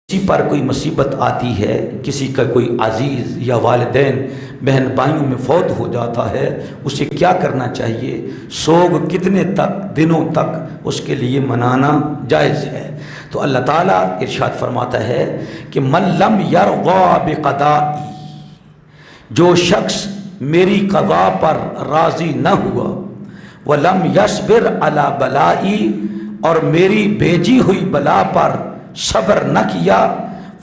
کسی پر کوئی مصیبت آتی ہے، کسی کا کوئی عزیز یا والدین بہن بھائیوں میں فوت ہو جاتا ہے، اسے کیا کرنا چاہیے؟ سوگ کتنے دنوں تک اس کے لیے منانا جائز ہے؟ تو اللہ تعالیٰ ارشاد فرماتا ہے کہ من لم یرضی بقضائی، جو شخص میری قضا پر راضی نہ ہوا، ولم یصبر علی بلائی، اور میری بھیجی ہوئی بلا پر صبر نہ کیا،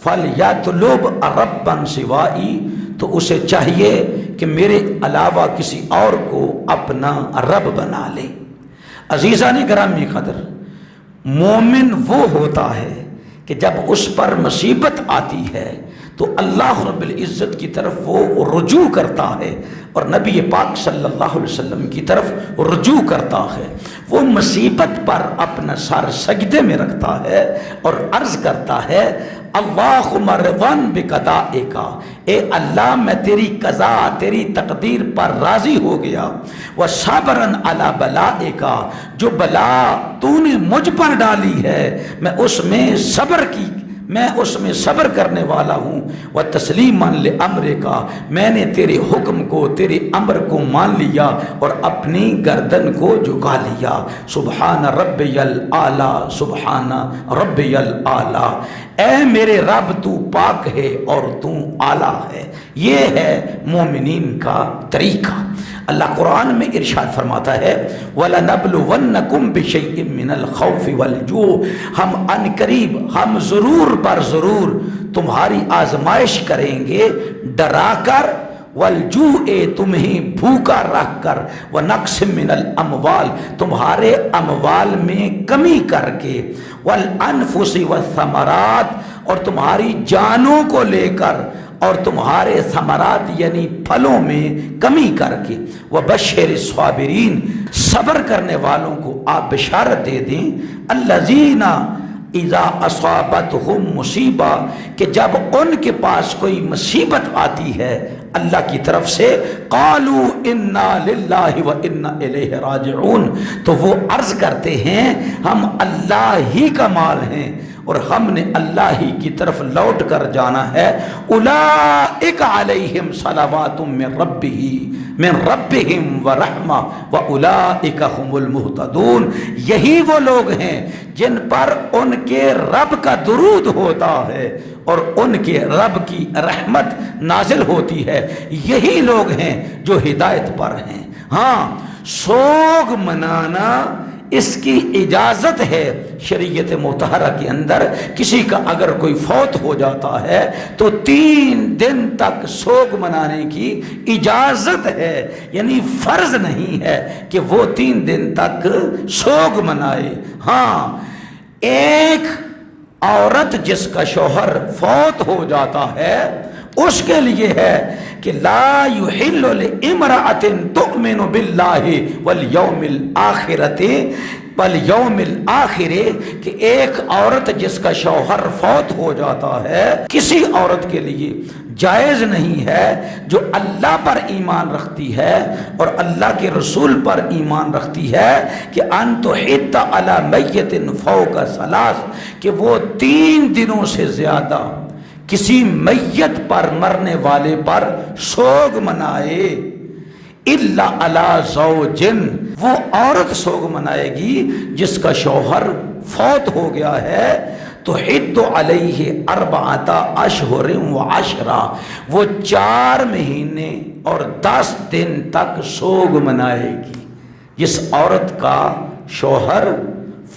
فَلْيَطْلُبْ رَبًّا سِوَائِي، تو اسے چاہیے کہ میرے علاوہ کسی اور کو اپنا رب بنا لے۔ عزیزان گرامی قدر، مومن وہ ہوتا ہے کہ جب اس پر مصیبت آتی ہے تو اللہ رب العزت کی طرف وہ رجوع کرتا ہے اور نبی پاک صلی اللہ علیہ وسلم کی طرف رجوع کرتا ہے۔ وہ مصیبت پر اپنا سر سجدے میں رکھتا ہے اور عرض کرتا ہے اللہم رضن بقضائک، اے اللہ میں تیری قضا تیری تقدیر پر راضی ہو گیا، وصبرا علی بلائک، جو بلا تو نے مجھ پر ڈالی ہے میں اس میں صبر کرنے والا ہوں، وتسلیما لامرک، میں نے تیرے حکم کو تیرے امر کو مان لیا اور اپنی گردن کو جھکا لیا۔ سبحان ربی الاعلی، سبحان ربی الاعلی، اے میرے رب تو پاک ہے اور تو اعلیٰ ہے۔ یہ ہے مومنین کا طریقہ۔ اللہ قرآن میں ارشاد فرماتا ہے وَلَنَبْلُوَنَّكُمْ بِشَيْءٍ مِّنَ الْخَوْفِ وَالْجُوعِ، ہم ان قریب ہم ضرور پر ضرور تمہاری آزمائش کریں گے ڈرا کر، والجوع تمہیں بھوکا رکھ کر، ونقص من الاموال تمہارے اموال میں کمی کر کے، والانفس والثمرات اور تمہاری جانوں کو لے کر اور تمہارے ثمرات یعنی پھلوں میں کمی کر کے، وبشر الصابرین صبر کرنے والوں کو آپ بشارت دے دیں، الذین اذا اصابتہم مصیبہ، کہ جب ان کے پاس کوئی مصیبت آتی ہے اللہ کی طرف سے، قالوا انا للہ و انا الیہ راجعون، تو وہ عرض کرتے ہیں ہم اللہ ہی کا مال ہیں اور ہم نے اللہ ہی کی طرف لوٹ کر جانا ہے۔ اولئک علیہم صلوات من ربہم ورحمہ واولئک هم المہتدون، یہی وہ لوگ ہیں جن پر ان کے رب کا درود ہوتا ہے اور ان کے رب کی رحمت نازل ہوتی ہے، یہی لوگ ہیں جو ہدایت پر ہیں۔ ہاں، سوگ منانا اس کی اجازت ہے شریعت مطہرہ کے اندر۔ کسی کا اگر کوئی فوت ہو جاتا ہے تو 3 دن تک سوگ منانے کی اجازت ہے، یعنی فرض نہیں ہے کہ وہ 3 دن تک سوگ منائے۔ ہاں، ایک عورت جس کا شوہر فوت ہو جاتا ہے اس کے لیے ہے کہ لا یحل لامرأۃ تؤمن باللہ والیوم الآخر، کہ ایک عورت جس کا شوہر فوت ہو جاتا ہے، کسی عورت کے لیے جائز نہیں ہے جو اللہ پر ایمان رکھتی ہے اور اللہ کے رسول پر ایمان رکھتی ہے کہ ان تحد علی میت فوق 3، کہ وہ 3 دنوں سے زیادہ کسی میت پر مرنے والے پر سوگ منائے، الا علی زوج، وہ عورت سوگ منائے گی جس کا شوہر فوت ہو گیا ہے، تو حد علیہ 4 اشہر و10، وہ 4 مہینے اور 10 دن تک سوگ منائے گی۔ جس عورت کا شوہر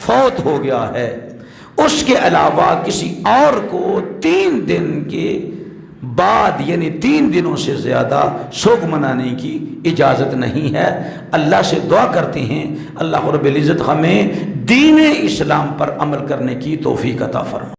فوت ہو گیا ہے اس کے علاوہ کسی اور کو 3 دن کے بعد یعنی 3 دنوں سے زیادہ سوگ منانے کی اجازت نہیں ہے۔ اللہ سے دعا کرتے ہیں اللہ رب العزت ہمیں دین اسلام پر عمل کرنے کی توفیق عطا فرمائے۔